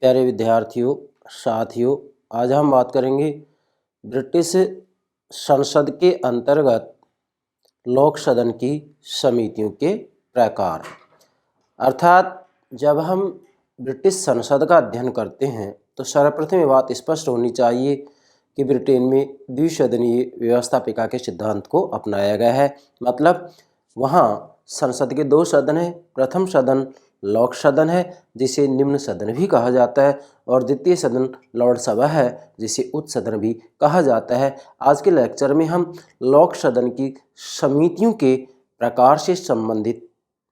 प्यारे विद्यार्थियों, साथियों, आज हम बात करेंगे ब्रिटिश संसद के अंतर्गत लोक सदन की समितियों के प्रकार। अर्थात जब हम ब्रिटिश संसद का अध्ययन करते हैं तो सर्वप्रथम ये बात स्पष्ट होनी चाहिए कि ब्रिटेन में द्विसदनीय व्यवस्थापिका के सिद्धांत को अपनाया गया है। मतलब वहाँ संसद के दो सदन हैं। प्रथम सदन लोक सदन है जिसे निम्न सदन भी कहा जाता है, और द्वितीय सदन लॉर्ड सभा है जिसे उच्च सदन भी कहा जाता है। आज के लेक्चर में हम लोक सदन की समितियों के प्रकार से संबंधित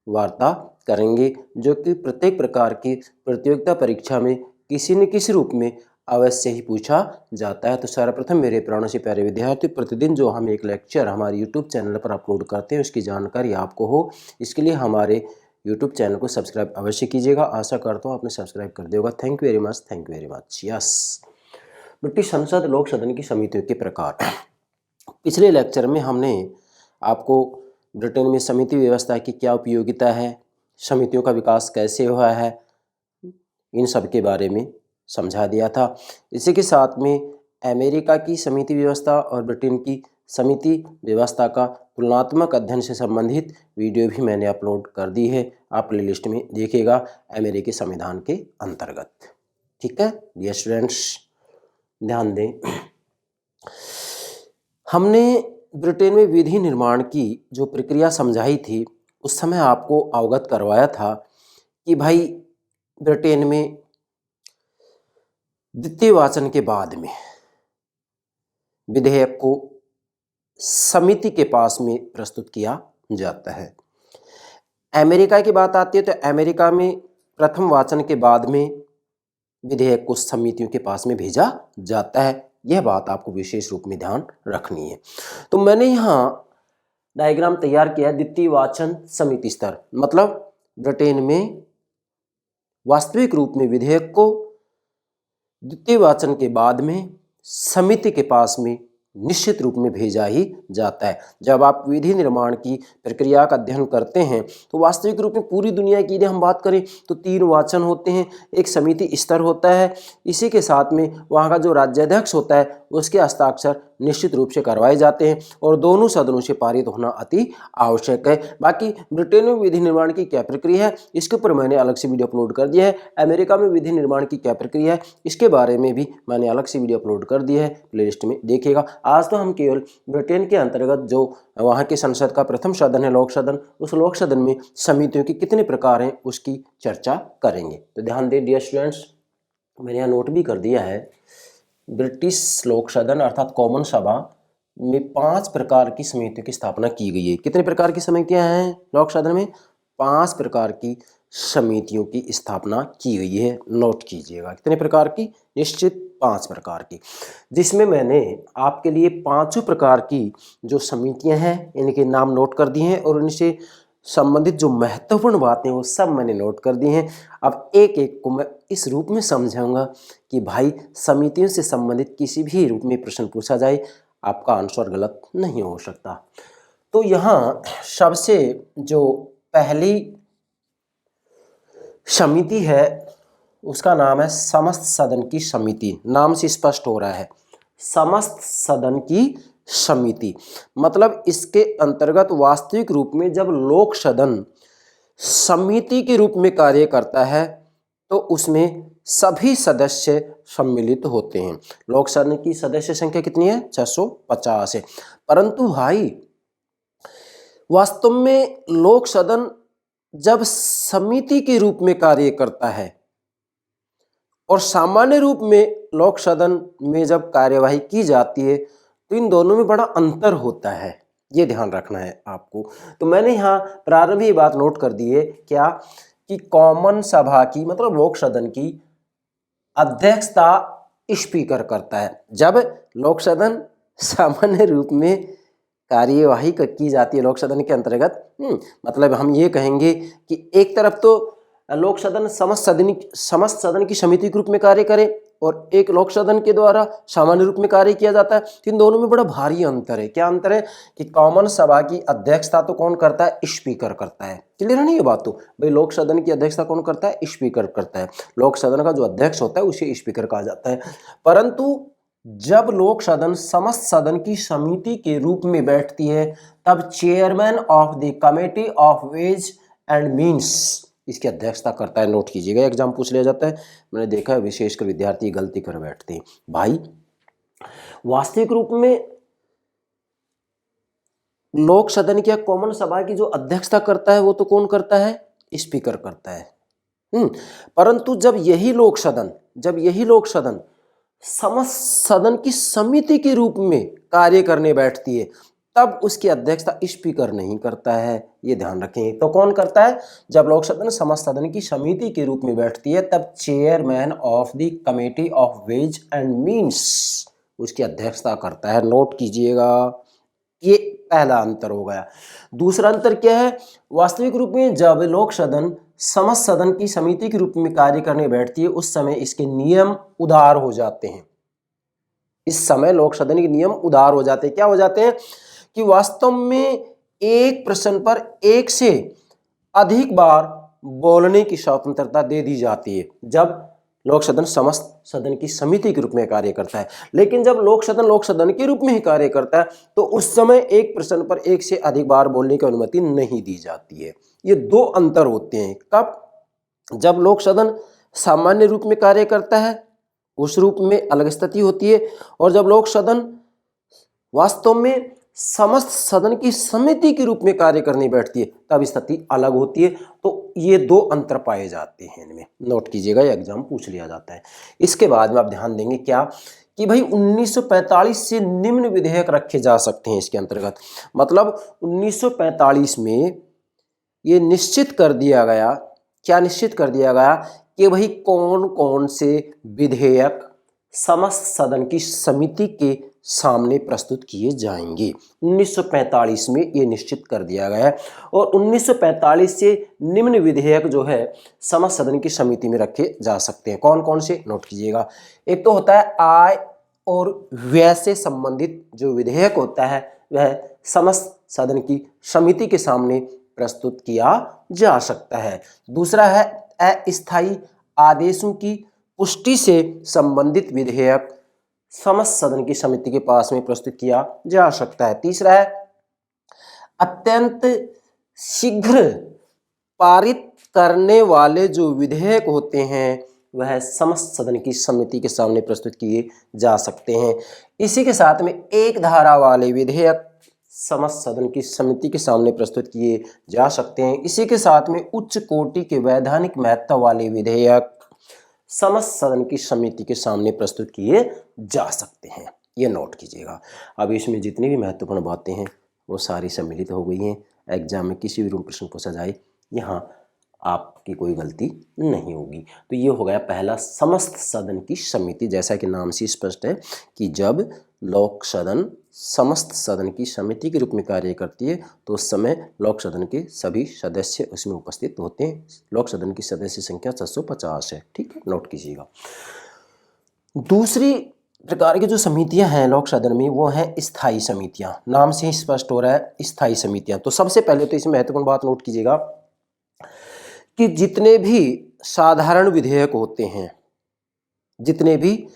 वार्ता करेंगे, जो कि प्रत्येक प्रकार की प्रतियोगिता परीक्षा में किसी न किसी रूप में अवश्य ही पूछा जाता है। तो सर्वप्रथम मेरे प्राणों से प्यारे विद्यार्थी, प्रतिदिन जो हम एक लेक्चर हमारे यूट्यूब चैनल पर अपलोड करते हैं उसकी जानकारी आपको हो, इसके लिए हमारे यूट्यूब चैनल को सब्सक्राइब अवश्य कीजिएगा। आशा करता हूँ आपने सब्सक्राइब कर दिया होगा। Thank you very much, thank you very much. Yes, British संसद लोक सदन की समितियों के प्रकार। पिछले लेक्चर में हमने आपको ब्रिटेन में समिति व्यवस्था की क्या उपयोगिता है, समितियों का विकास कैसे हुआ है, इन सब के बारे में समझा दिया था। इसी के साथ में अमेरिका की समिति व्यवस्था और ब्रिटेन की समिति व्यवस्था का तुलनात्मक अध्ययन से संबंधित वीडियो भी मैंने अपलोड कर दी है, आप प्लेलिस्ट में देखिएगा, अमेरिकी संविधान के अंतर्गत। ठीक है डियर स्टूडेंट्स, ध्यान दें। हमने ब्रिटेन में विधि निर्माण की जो प्रक्रिया समझाई थी उस समय आपको अवगत करवाया था कि भाई ब्रिटेन में द्वितीय वाचन के बाद में विधेयक को समिति के पास में प्रस्तुत किया जाता है। अमेरिका की बात आती है तो अमेरिका में प्रथम वाचन के बाद में विधेयक को समितियों के पास में भेजा जाता है। यह बात आपको विशेष रूप में ध्यान रखनी है। तो मैंने यहाँ डायग्राम तैयार किया है द्वितीय वाचन समिति स्तर। मतलब ब्रिटेन में वास्तविक रूप में विधेयक को द्वितीय वाचन के बाद में समिति के पास में निश्चित रूप में भेजा ही जाता है। जब आप विधि निर्माण की प्रक्रिया का अध्ययन करते हैं तो वास्तविक रूप में पूरी दुनिया की यदि हम बात करें तो 3 वाचन होते हैं, एक समिति स्तर होता है, इसी के साथ में वहाँ का जो राज्याध्यक्ष होता है उसके हस्ताक्षर निश्चित रूप से करवाए जाते हैं और दोनों सदनों से पारित होना अति आवश्यक है। बाकी ब्रिटेन में विधि निर्माण की क्या प्रक्रिया है इसके ऊपर मैंने अलग से वीडियो अपलोड कर दिया है। अमेरिका में विधि निर्माण की क्या प्रक्रिया है इसके बारे में भी मैंने अलग से वीडियो अपलोड कर दिया है, प्लेलिस्ट में देखिएगा। आज तो हम केवल ब्रिटेन के अंतर्गत जो वहाँ के संसद का प्रथम सदन है लोक सदन, उस लोक सदन में समितियों के कितने प्रकार हैं उसकी चर्चा करेंगे। तो ध्यान दें डियर स्टूडेंट्स, मैंने यहाँ नोट भी कर दिया है। ब्रिटिश लोक सदन अर्थात कॉमन सभा में 5 प्रकार की समितियों की स्थापना की गई है। कितने प्रकार की समितियां हैं लोक सदन में? 5 प्रकार की समितियों की स्थापना की गई है। नोट कीजिएगा कितने प्रकार की, निश्चित 5 प्रकार की, जिसमें मैंने आपके लिए 5 प्रकार की जो समितियां हैं इनके नाम नोट कर दिए हैं और इनसे संबंधित जो महत्वपूर्ण बातें वो सब मैंने नोट कर दी हैं। अब एक एक को मैं इस रूप में समझाऊंगा कि भाई समितियों से संबंधित किसी भी रूप में प्रश्न पूछा जाए आपका आंसर गलत नहीं हो सकता। तो यहाँ सबसे जो पहली समिति है उसका नाम है समस्त सदन की समिति। नाम से स्पष्ट हो रहा है समस्त सदन की समिति। मतलब इसके अंतर्गत वास्तविक रूप में जब लोक सदन समिति के रूप में कार्य करता है तो उसमें सभी सदस्य सम्मिलित होते हैं। लोक सदन की सदस्य संख्या कितनी है? 650 है। परंतु भाई वास्तव में लोक सदन जब समिति के रूप में कार्य करता है और सामान्य रूप में लोक सदन में जब कार्यवाही की जाती है तो इन दोनों में बड़ा अंतर होता है, ये ध्यान रखना है आपको। तो मैंने यहाँ प्रारंभ ही बात नोट कर दी है क्या कि कॉमन सभा की मतलब लोक सदन की अध्यक्षता स्पीकर करता है। जब लोक सदन सामान्य रूप में कार्यवाही की जाती है लोक सदन के अंतर्गत, मतलब हम ये कहेंगे कि एक तरफ तो लोक सदन समस्त सदन की समिति के रूप में कार्य करे और एक लोक सदन के द्वारा सामान्य रूप में कार्य किया जाता है। तो इन दोनों में बड़ा भारी अंतर है। क्या अंतर है कि कॉमन सभा की अध्यक्षता तो कौन करता है? स्पीकर करता है। क्लियर है नहीं ये बात? तो भाई लोक सदन की अध्यक्षता कौन करता है? स्पीकर करता है। लोक सदन का जो अध्यक्ष होता है उसे स्पीकर कहा जाता है। परंतु जब लोक सदन समस्त सदन की समिति के रूप में बैठती है तब chairman of the committee of ways and means इसकी अध्यक्षता करता है। नोट कीजिएगा, एग्जाम पूछ लिया जाता है। मैंने देखा है विशेषकर विद्यार्थी गलती कर बैठते हैं। भाई वास्तविक रूप में लोक सदन की कॉमन सभा की जो अध्यक्षता करता है वो तो कौन करता है? स्पीकर करता है। परंतु जब यही लोक सदन समस्त सदन की समिति के रूप में कार्य करने बैठती है तब उसकी अध्यक्षता स्पीकर नहीं करता है। ये ध्यान रखें। तो कौन करता है? जब लोक सदन समस्त सदन की समिति के रूप में बैठती है तब chairman of the committee of ways and means उसकी अध्यक्षता करता है। नोट कीजिएगा, ये पहला अंतर हो गया। दूसरा अंतर क्या है? वास्तविक रूप में जब लोक सदन समस्त सदन की समिति के रूप में कार्य करने बैठती है उस समय इसके नियम उदार हो जाते हैं। इस समय लोक सदन के नियम उदार हो जाते हैं। क्या हो जाते हैं? कि वास्तव में एक प्रश्न पर एक से अधिक बार बोलने की स्वतंत्रता दे दी जाती है जब लोक सदन समस्त सदन की समिति के रूप में कार्य करता है। लेकिन जब लोक सदन के रूप में ही कार्य करता है तो उस समय एक प्रश्न पर एक से अधिक बार बोलने की अनुमति नहीं दी जाती है। ये दो अंतर होते हैं। कब? जब लोक सदन सामान्य रूप में कार्य करता है उस रूप में अलग स्थिति होती है, और जब लोक सदन वास्तव में समस्त सदन की समिति के रूप में कार्य करने बैठती है तब स्थिति अलग होती है। तो ये दो अंतर पाए जाते हैं इनमें। नोट कीजिएगा, ये एग्जाम पूछ लिया जाता है। इसके बाद में आप ध्यान देंगे क्या कि भाई 1945 से निम्न विधेयक रखे जा सकते हैं इसके अंतर्गत। मतलब 1945 में ये निश्चित कर दिया गया, क्या निश्चित कर दिया गया कि भाई कौन कौन से विधेयक समस्त सदन की समिति के सामने प्रस्तुत किए जाएंगे। 1945 में ये निश्चित कर दिया गया है। और 1945 से निम्न विधेयक जो है समस्त सदन की समिति में रखे जा सकते हैं। कौन कौन से? नोट कीजिएगा। एक तो होता है आय और व्यय से संबंधित जो विधेयक होता है वह समस्त सदन की समिति के सामने प्रस्तुत किया जा सकता है। दूसरा है अस्थायी आदेशों की पुष्टि से संबंधित विधेयक समस्त सदन की समिति के पास में प्रस्तुत किया जा सकता है। तीसरा है अत्यंत शीघ्र पारित करने वाले जो विधेयक होते हैं वह समस्त सदन की समिति के सामने प्रस्तुत किए जा सकते हैं। इसी के साथ में एक धारा वाले विधेयक समस्त सदन की समिति के सामने प्रस्तुत किए जा सकते हैं। इसी के साथ में उच्च कोटि के वैधानिक महत्व वाले विधेयक समस्त सदन की समिति के सामने प्रस्तुत किए जा सकते हैं। ये नोट कीजिएगा। अब इसमें जितनी भी महत्वपूर्ण बातें हैं वो सारी सम्मिलित हो गई हैं। एग्जाम में किसी भी रूप प्रश्न पूछा जाए यहाँ आपकी कोई गलती नहीं होगी। तो ये हो गया पहला, समस्त सदन की समिति। जैसा कि नाम से स्पष्ट है कि जब लोक सदन समस्त सदन की समिति के रूप में कार्य करती है तो उस समय लोक सदन के सभी सदस्य उसमें उपस्थित होते हैं। लोक सदन की सदस्य संख्या 750 है। ठीक है, नोट कीजिएगा। दूसरी प्रकार की जो समितियां हैं लोक सदन में वो हैं स्थायी समितियां। नाम से ही स्पष्ट हो रहा है स्थायी समितियां। तो सबसे पहले तो इसमें महत्वपूर्ण बात नोट कीजिएगा कि जितने भी साधारण विधेयक होते हैं, जितने भी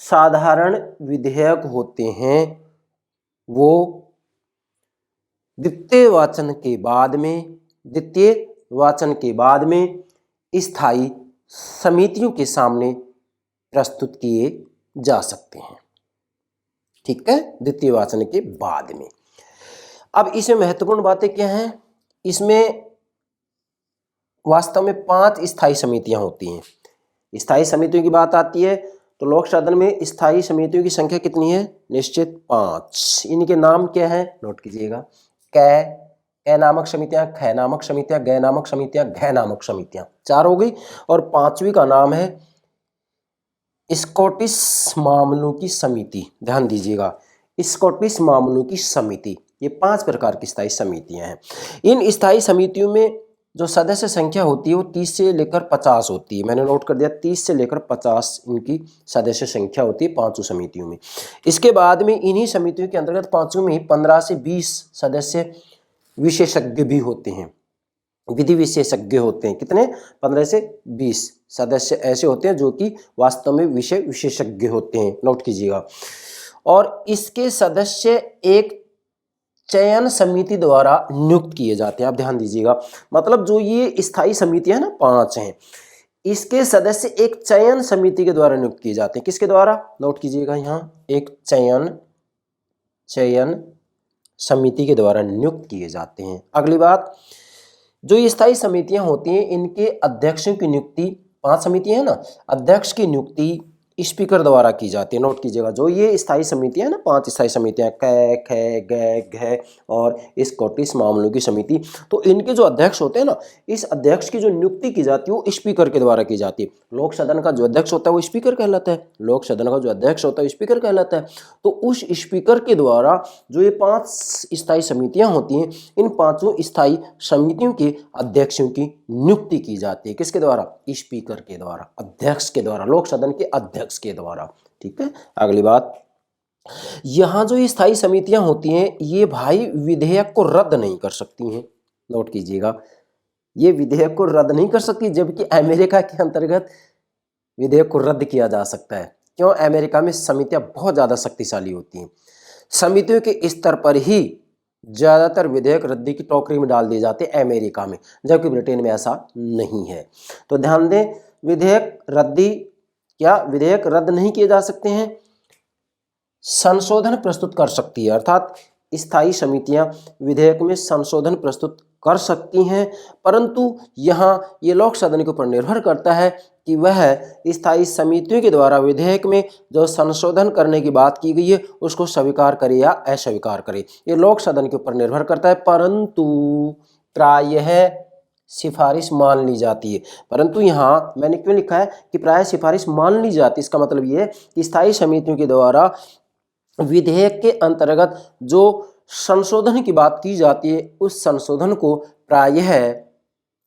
साधारण विधेयक होते हैं वो द्वितीय वाचन के बाद में स्थायी समितियों के सामने प्रस्तुत किए जा सकते हैं। ठीक है, द्वितीय वाचन के बाद में। अब इसमें महत्वपूर्ण बातें क्या हैं? इसमें वास्तव में 5 स्थायी समितियां होती हैं। स्थायी समितियों की बात आती है तो लोक सदन में स्थायी समितियों की संख्या कितनी है? निश्चित 5। इनके नाम क्या है? नोट कीजिएगा। कै नामक समितियां, ख नामक समितियां, गै नामक समितियां, घ नामक समितियां, 4 हो गई। और 5वीं का नाम है स्कॉटिश मामलों की समिति। ध्यान दीजिएगा, स्कॉटिश मामलों की समिति। ये 5 प्रकार की स्थायी समितियां हैं। इन स्थायी समितियों में जो सदस्य संख्या होती है वो 30 से लेकर 50 होती है। मैंने नोट कर दिया 30 से लेकर 50 इनकी सदस्य संख्या होती है पांचों समितियों में। इसके बाद में इन्हीं समितियों के अंतर्गत पांचों में 15 से 20 सदस्य विशेषज्ञ भी होते हैं, विधि विशेषज्ञ होते हैं। कितने? 15 से 20 सदस्य ऐसे होते हैं जो कि वास्तव में विषय विशेषज्ञ होते हैं, नोट कीजिएगा। और इसके सदस्य एक चयन समिति द्वारा नियुक्त किए जाते हैं। आप ध्यान दीजिएगा, मतलब जो ये स्थायी समितियां है ना, 5 हैं, इसके सदस्य एक चयन समिति के द्वारा नियुक्त किए जाते हैं। किसके द्वारा? नोट कीजिएगा, यहाँ एक चयन समिति के द्वारा नियुक्त किए जाते हैं। अगली बात, जो ये स्थायी समितियां होती हैं इनके अध्यक्षों की नियुक्ति, 5 समितियां हैं ना, अध्यक्ष की नियुक्ति स्पीकर द्वारा की जाती है। नोट कीजिएगा, जो ये स्थायी समितियां हैं ना, 5 स्थायी समितियां, कै खे गै घ और स्कॉटिश मामलों की समिति, तो इनके जो अध्यक्ष होते हैं ना, इस अध्यक्ष की जो नियुक्ति की जाती है वो स्पीकर के द्वारा की जाती है। लोक सदन का जो अध्यक्ष होता है वो स्पीकर कहलाता है, लोक सदन का जो अध्यक्ष होता है स्पीकर कहलाता है। तो उस स्पीकर के द्वारा जो ये 5 स्थायी समितियां होती हैं, इन 5 स्थायी समितियों के अध्यक्षों की नियुक्ति की जाती है। किसके द्वारा? स्पीकर के द्वारा, अध्यक्ष के द्वारा, लोक सदन के अध्यक्ष के द्वारा। ठीक है। अगली बात, यहां जो स्थायी समितियां होती हैं ये भाई विधेयक को रद्द नहीं कर सकती हैं। नोट कीजिएगा, ये विधेयक को रद्द नहीं कर सकती, जबकि अमेरिका के अंतर्गत विधेयक को रद्द किया जा सकता है। क्यों? अमेरिका में समितियां बहुत ज्यादा शक्तिशाली होती हैं, समितियों के स्तर पर ही ज्यादातर विधेयक रद्दी की टोकरी में डाल दिए जाते हैं अमेरिका में, जबकि ब्रिटेन में ऐसा नहीं है। तो ध्यान दें, विधेयक रद्द नहीं किए जा सकते हैं, संशोधन प्रस्तुत कर सकती है, अर्थात स्थायी समितियां विधेयक में संशोधन प्रस्तुत कर सकती हैं, परंतु यहाँ ये लोक सदन के ऊपर निर्भर करता है कि वह स्थायी समितियों के द्वारा विधेयक में जो संशोधन करने की बात की गई है उसको स्वीकार करे या अस्वीकार करे। ये लोक सदन के ऊपर निर्भर करता है, परंतु प्रायः सिफारिश मान ली जाती है। परंतु यहाँ मैंने क्यों लिखा है कि प्रायः सिफारिश मान ली जाती है? इसका मतलब ये है कि स्थायी समितियों के द्वारा विधेयक के अंतर्गत जो संशोधन की बात की जाती है उस संशोधन को प्रायः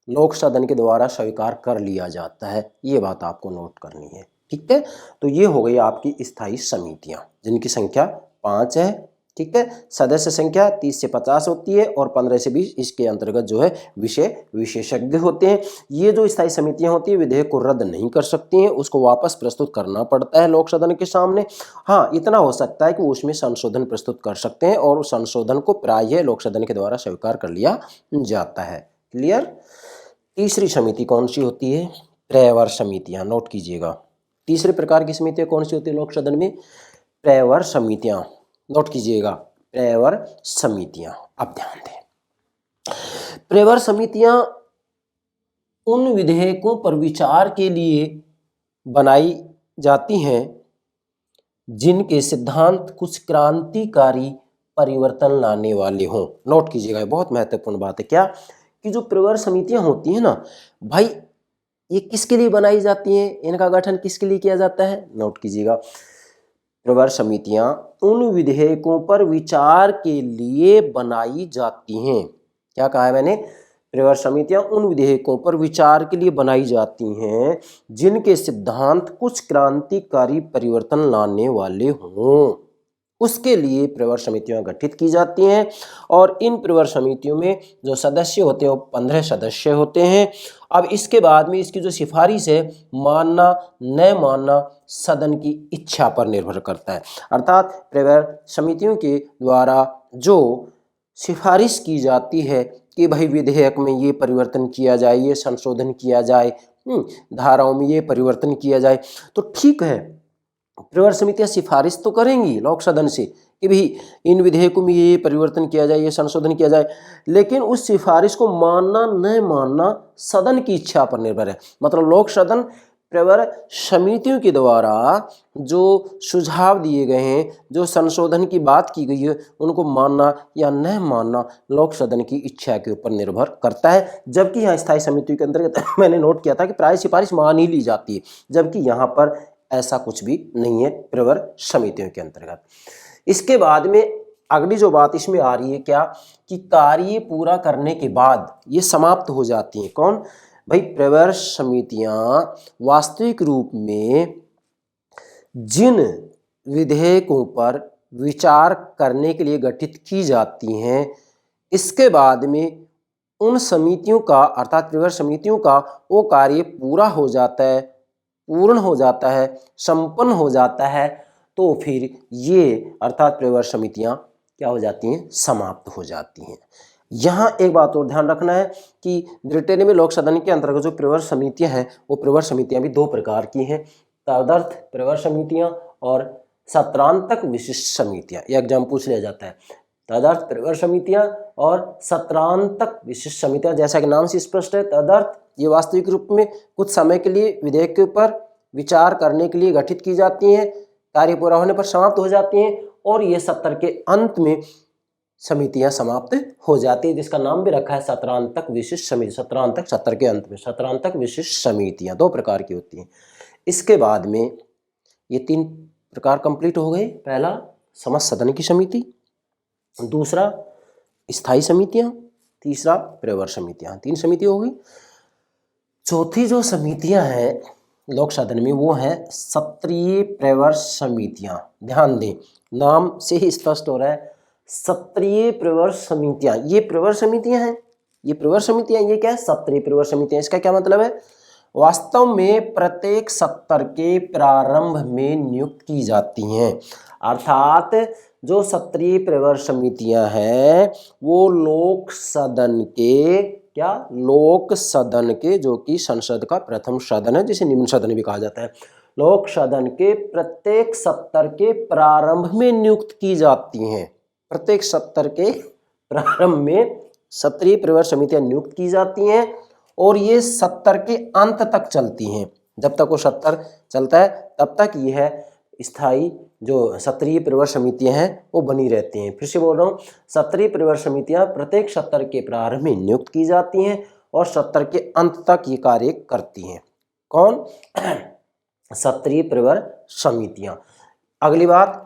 लोक सदन के द्वारा स्वीकार कर लिया जाता है। ये बात आपको नोट करनी है। ठीक है, तो ये हो गई आपकी स्थायी समितियां जिनकी संख्या 5 है। ठीक है, सदस्य संख्या 30 से 50 होती है और 15 से 20 इसके अंतर्गत जो है विषय विशेषज्ञ होते हैं। ये जो स्थायी समितियां होती है विधेयक को रद्द नहीं कर सकती हैं, उसको वापस प्रस्तुत करना पड़ता है लोक सदन के सामने। हाँ, इतना हो सकता है कि उसमें संशोधन प्रस्तुत कर सकते हैं और उस संशोधन को प्रायः लोक सदन के द्वारा स्वीकार कर लिया जाता है। क्लियर। तीसरी समिति कौन सी होती है? प्रवर समितियां। नोट कीजिएगा, तीसरे प्रकार की समितियां कौन सी होती है लोक सदन में? प्रवर समितियां। नोट कीजिएगा, प्रवर समितियां। अब ध्यान दें, प्रवर समितियां उन विधेयकों पर विचार के लिए बनाई जाती हैं जिनके सिद्धांत कुछ क्रांतिकारी परिवर्तन लाने वाले हों। नोट कीजिएगा, बहुत महत्वपूर्ण बात है। क्या? कि जो प्रवर समितियां होती हैं ना भाई, ये किसके लिए बनाई जाती हैं? इनका गठन किसके लिए किया जाता है? नोट कीजिएगा, प्रवर समितियां उन विधेयकों पर विचार के लिए बनाई जाती हैं। क्या कहा है मैंने? प्रवर समितियां उन विधेयकों पर विचार के लिए बनाई जाती हैं जिनके सिद्धांत कुछ क्रांतिकारी परिवर्तन लाने वाले हों, उसके लिए प्रवर समितियां गठित की जाती हैं। और इन प्रवर समितियों में जो सदस्य होते हैं वो 15 सदस्य होते हैं। अब इसके बाद में इसकी जो सिफारिश है, मानना न मानना सदन की इच्छा पर निर्भर करता है। अर्थात प्रवर समितियों के द्वारा जो सिफारिश की जाती है कि भाई विधेयक में ये परिवर्तन किया जाए, ये संशोधन किया जाए, धाराओं में ये परिवर्तन किया जाए, तो ठीक है, प्रवर समितियां सिफारिश तो करेंगी लोक सदन से कि भाई इन विधेयकों में ये परिवर्तन किया जाए, ये संशोधन किया जाए, लेकिन उस सिफारिश को मानना न मानना सदन की इच्छा पर निर्भर है। मतलब लोक सदन प्रवर समितियों के द्वारा जो सुझाव दिए गए हैं, जो संशोधन की बात की गई है, उनको मानना या न मानना लोक सदन की इच्छा के ऊपर निर्भर करता है। जबकि यहाँ स्थायी समितियों के अंतर्गत मैंने नोट किया था कि प्राय सिफारिश मान ही ली जाती है, जबकि यहाँ पर ऐसा कुछ भी नहीं है प्रवर समितियों के अंतर्गत। इसके बाद में अगली जो बात इसमें आ रही है क्या, कि कार्य पूरा करने के बाद ये समाप्त हो जाती हैं। कौन भाई, प्रवर समितियां वास्तविक रूप में जिन विधेयकों पर विचार करने के लिए गठित की जाती हैं, इसके बाद में उन समितियों का अर्थात प्रवर समितियों का वो कार्य पूरा हो जाता है, पूर्ण हो जाता है, संपन्न हो जाता है, तो फिर ये अर्थात प्रवर समितियां क्या हो जाती हैं, समाप्त हो जाती हैं। यहाँ एक बात और ध्यान रखना है कि ब्रिटेन में लोक सदन के अंतर्गत जो प्रवर समितियां हैं, वो प्रवर समितियां भी दो प्रकार की हैं, तदर्थ प्रवर समितियां और सत्रांतक विशिष्ट समितियां। ये एग्जाम पूछ लिया जाता है, तदर्थ प्रवर समितियां और सत्रांतक विशिष्ट समितियां। जैसा कि नाम से स्पष्ट है, तदर्थ ये वास्तविक रूप में कुछ समय के लिए विधेयक के ऊपर विचार करने के लिए गठित की जाती हैं, कार्य पूरा होने पर समाप्त हो जाती हैं, और ये सत्र के अंत में समितियां समाप्त हो जाती है, जिसका नाम भी रखा है सत्रांतक विशिष्ट समिति। सत्रांतक सत्र के अंत में सत्रांतक विशिष्ट समितियां दो प्रकार की होती हैं। इसके बाद में ये तीन प्रकार कंप्लीट हो गए। पहला समस्त सदन की समिति, दूसरा स्थायी समितियां, तीसरा प्रवर समितियां। तीन समिति हो गई। चौथी जो समितियां हैं लोक सदन में, वो है सत्रीय प्रवर समितियां। ध्यान दें, नाम से ही स्पष्ट हो रहा है, सत्रीय प्रवर समितियां। ये प्रवर समितियां हैं, ये प्रवर समितियां, ये क्या है, सत्रीय प्रवर समितियां। इसका क्या मतलब है, वास्तव में प्रत्येक सत्र के प्रारंभ में नियुक्त की जाती हैं। अर्थात जो सत्रीय प्रवर समितियां हैं वो लोक सदन के क्या, लोक सदन के, जो कि संसद का प्रथम सदन है, जिसे निम्न सदन भी कहा जाता है, लोक सदन के प्रत्येक सत्र के प्रारंभ में नियुक्त की जाती हैं। प्रत्येक सत्र के प्रारंभ में सत्रीय प्रवर समितियां नियुक्त की जाती हैं और ये सत्र के अंत तक चलती हैं। जब तक वो सत्र चलता है तब तक यह स्थायी जो सत्रीय प्रवर समितियां हैं वो बनी रहती हैं। फिर से बोल रहा हूँ, सत्रीय प्रवर समितियां प्रत्येक सत्र के प्रारंभ में नियुक्त की जाती हैं और सत्र के अंत तक ये कार्य करती हैं। कौन, सत्रीय प्रवर समितियां। अगली बात,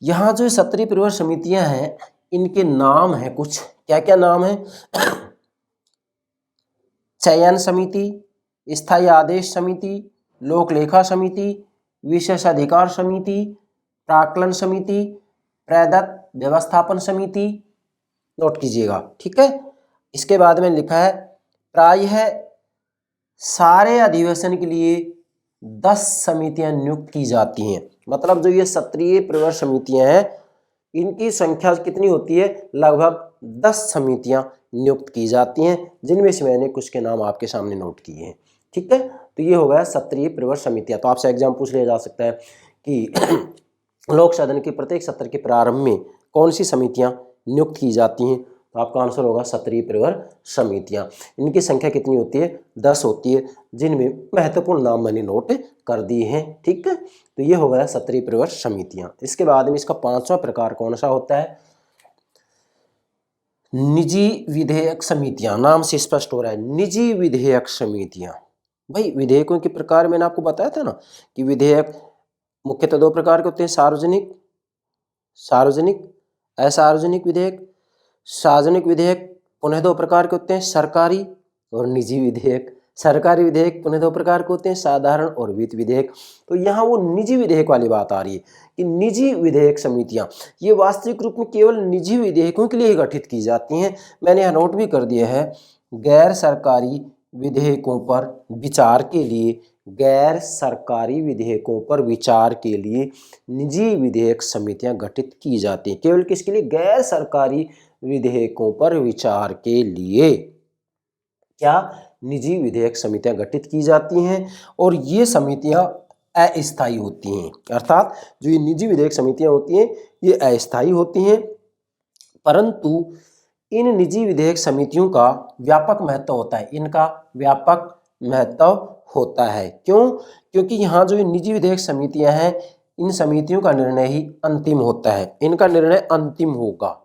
यहाँ जो सत्रीय प्रवर समितियां हैं इनके नाम हैं कुछ, क्या क्या नाम है, चयन समिति, स्थायी आदेश समिति, लोक लेखा समिति, विशेषाधिकार समिति, प्राक्कलन समिति, प्रदत्त व्यवस्थापन समिति। नोट कीजिएगा, ठीक है। इसके बाद में लिखा है प्रायः सारे अधिवेशन के लिए 10 समितियां नियुक्त की जाती हैं। मतलब जो ये सत्रीय प्रवर समितियां हैं इनकी संख्या कितनी होती है, लगभग 10 समितियां नियुक्त की जाती हैं, जिनमें से मैंने कुछ के नाम आपके सामने नोट किए हैं, ठीक है। तो ये हो गया सत्रीय प्रवर समितियां। तो आपसे एग्जाम पूछ लिया जा सकता है कि लोक सदन के प्रत्येक सत्र के प्रारंभ में कौन सी समितियां नियुक्त की जाती हैं, तो आपका आंसर होगा सत्रीय प्रवर समितियां। इनकी संख्या कितनी होती है, 10 होती है, जिनमें महत्वपूर्ण नाम मैंने नोट कर दिए हैं, ठीक है। तो ये हो गया सत्रीय प्रवर समितियां। इसके बाद में इसका 5वां प्रकार कौन सा होता है, निजी विधेयक समितियां। नाम से स्पष्ट हो रहा है, निजी विधेयक समितियां। भाई विधेयकों के प्रकार मैंने आपको बताया था ना कि विधेयक मुख्यतः 2 प्रकार के होते हैं, सार्वजनिक, सार्वजनिक असार्वजनिक विधेयक। सार्वजनिक विधेयक पुनः 2 प्रकार के होते हैं, सरकारी और निजी विधेयक। सरकारी विधेयक पुनः 2 प्रकार के होते हैं, साधारण और वित्त विधेयक। तो यहाँ वो निजी विधेयक वाली बात आ रही है कि निजी विधेयक समितियाँ ये वास्तविक रूप में केवल निजी विधेयकों के लिए ही गठित की जाती हैं। मैंने यहाँ नोट भी कर दिया है, गैर सरकारी विधेयकों पर विचार के लिए, गैर सरकारी विधेयकों पर विचार के लिए निजी विधेयक समितियां गठित की जाती हैं। केवल किसके लिए, गैर सरकारी विधेयकों पर विचार के लिए क्या, निजी विधेयक समितियां गठित की जाती हैं और ये समितियां अस्थायी होती हैं। अर्थात जो ये निजी विधेयक समितियां होती हैं ये अस्थायी होती हैं, परंतु इन निजी विधेयक समितियों का व्यापक महत्व होता है। इनका व्यापक महत्व होता है, क्यों, क्योंकि यहाँ जो निजी विधेयक समितियां हैं इन समितियों का निर्णय ही अंतिम होता है, इनका निर्णय अंतिम होगा।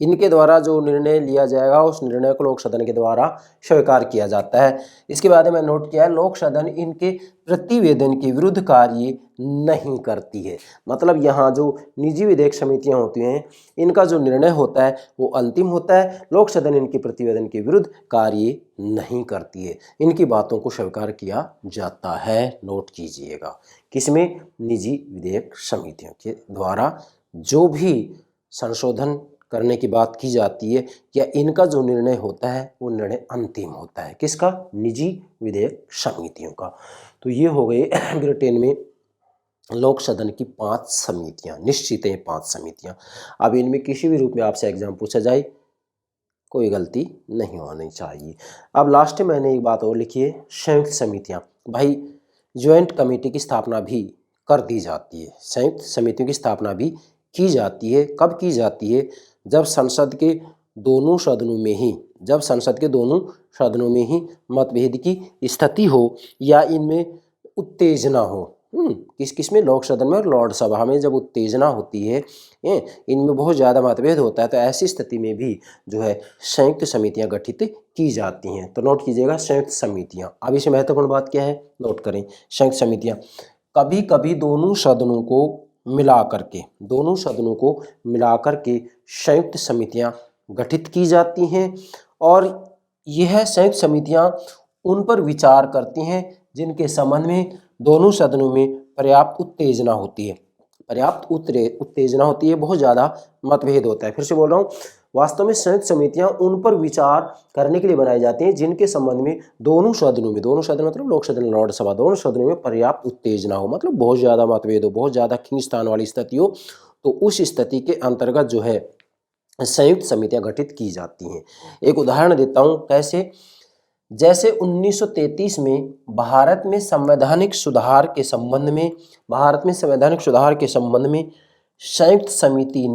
इनके द्वारा जो निर्णय लिया जाएगा उस निर्णय को लोक सदन के द्वारा स्वीकार किया जाता है। इसके बाद में नोट किया है, लोक सदन इनके प्रतिवेदन के विरुद्ध कार्य नहीं करती है। मतलब यहाँ जो निजी विधेयक समितियां होती हैं, इनका जो निर्णय होता है वो अंतिम होता है। लोक सदन इनके प्रतिवेदन के विरुद्ध कार्य नहीं करती है, इनकी बातों को स्वीकार किया जाता है। नोट कीजिएगा, किसमें? निजी विधेयक समितियों के द्वारा जो भी संशोधन करने की बात की जाती है या इनका जो निर्णय होता है वो निर्णय अंतिम होता है। किसका? निजी विधेयक समितियों का। तो ये हो गए ब्रिटेन में लोक सदन की 5 समितियां, निश्चित है 5 समितियां। अब इनमें किसी भी रूप में आपसे एग्जाम पूछा जाए, कोई गलती नहीं होनी चाहिए। अब लास्ट में मैंने एक बात और लिखी है, संयुक्त समितियां। भाई ज्वाइंट कमेटी की स्थापना भी कर दी जाती है, संयुक्त समितियों की स्थापना भी की जाती है। कब की जाती है? जब संसद के दोनों सदनों में ही मतभेद की स्थिति हो या इनमें उत्तेजना हो। किस में? लोक सदन में और लॉर्ड सभा में जब उत्तेजना होती है, इनमें बहुत ज़्यादा मतभेद होता है, तो ऐसी स्थिति में भी जो है संयुक्त समितियां गठित की जाती हैं। तो नोट कीजिएगा, संयुक्त समितियां। अब इसमें महत्वपूर्ण बात क्या है, नोट करें। संयुक्त समितियां कभी कभी दोनों सदनों को मिलाकर के संयुक्त समितियां गठित की जाती हैं, और यह संयुक्त समितियां उन पर विचार करती हैं जिनके संबंध में दोनों सदनों में पर्याप्त उत्तेजना होती है। बहुत ज़्यादा मतभेद होता है। फिर से बोल रहा हूँ, वास्तव में संयुक्त समितियां उन पर विचार करने के लिए बनाई जाती हैं जिनके संबंध में दोनों सदन मतलब लोक सदन, लॉर्ड सभा, दोनों सदनों में पर्याप्त उत्तेजना हो, मतलब बहुत ज़्यादा मतभेद हो, बहुत ज़्यादा खींचतान वाली स्थिति हो। तो उस स्थिति के अंतर्गत जो है संयुक्त समितियां गठित की जाती हैं। एक उदाहरण देता हूं, कैसे? जैसे 1933 में भारत में संवैधानिक सुधार के संबंध में संयुक्त समिति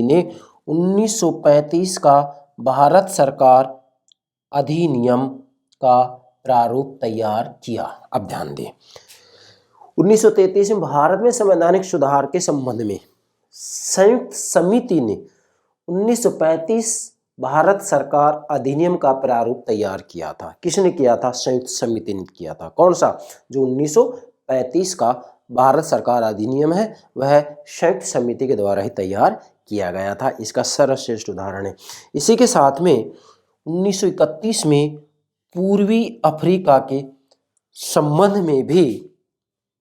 ने 1935 का भारत सरकार अधिनियम का प्रारूप तैयार किया। अब ध्यान दें, 1933 में भारत में संवैधानिक सुधार के संबंध में संयुक्त समिति ने 1935 भारत सरकार अधिनियम का प्रारूप तैयार किया था। किसने किया था? संयुक्त समिति ने किया था। कौन सा? जो 1935 का भारत सरकार अधिनियम है, वह संयुक्त समिति के द्वारा ही तैयार किया गया था। इसका सर्वश्रेष्ठ उदाहरण है। इसी के साथ में 1931 में पूर्वी अफ्रीका के संबंध में भी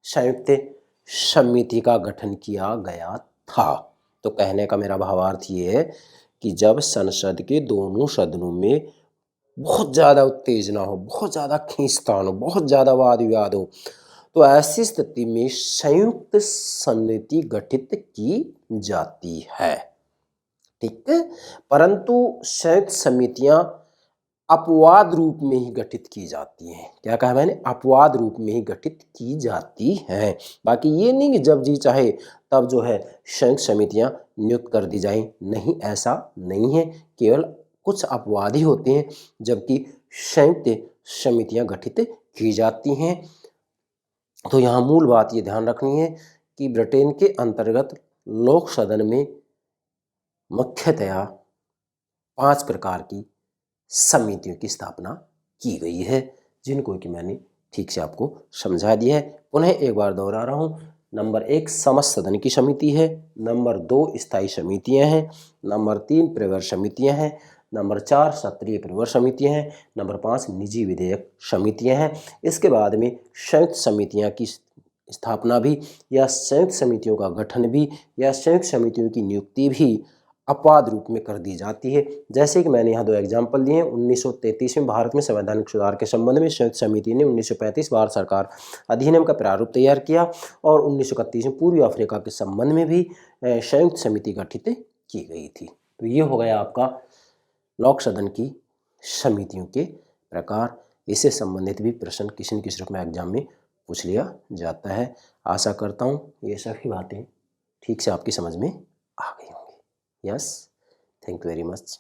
संयुक्त समिति का गठन किया गया था। तो कहने का मेरा भावार्थ ये है कि जब संसद के दोनों सदनों में बहुत ज़्यादा उत्तेजना हो, बहुत ज़्यादा खींचतान हो, बहुत ज़्यादा वाद विवाद हो, तो ऐसी स्थिति में संयुक्त समिति गठित की जाती है। ठीक है, परंतु संयुक्त समितियां अपवाद रूप में ही गठित की जाती हैं। क्या कहा मैंने? अपवाद रूप में ही गठित की जाती हैं। बाकी ये नहीं कि जब जी चाहे तब जो है संयुक्त समितियां नियुक्त कर दी जाएं, नहीं, ऐसा नहीं है। केवल कुछ अपवाद ही होते हैं जबकि संयुक्त समितियां गठित की जाती हैं। तो यहाँ मूल बात ये ध्यान रखनी है कि ब्रिटेन के अंतर्गत लोक सदन में मुख्यतया 5 प्रकार की समितियों की स्थापना की गई है, जिनको कि मैंने ठीक से आपको समझा दिया है। पुनः एक बार दोहरा रहा हूँ, नंबर 1 समस्त सदन की समिति है, नंबर 2 स्थायी समितियां हैं, नंबर 3 प्रवर समितियां हैं, नंबर 4 सत्रीय प्रवर समितियां हैं, नंबर 5 निजी विधेयक समितियां हैं। इसके बाद में संयुक्त समितियां की स्थापना भी या संयुक्त समितियों का गठन भी या संयुक्त समितियों की नियुक्ति भी अपवाद रूप में कर दी जाती है। जैसे कि मैंने यहाँ 2 एग्जाम्पल दिए हैं। 1933 में भारत में संवैधानिक सुधार के संबंध में संयुक्त समिति ने 1935 भारत सरकार अधिनियम का प्रारूप तैयार किया, और 1931 में पूर्वी अफ्रीका के संबंध में भी संयुक्त समिति गठित की गई थी। तो ये हो गया आपका लोक सदन की समितियों के प्रकार। इससे संबंधित भी प्रश्न किसी न किसी रूप में एग्जाम में पूछ लिया जाता है। आशा करता हूँ ये सभी बातें ठीक से आपकी समझ में आ गई होंगी। Yes, thank you very much.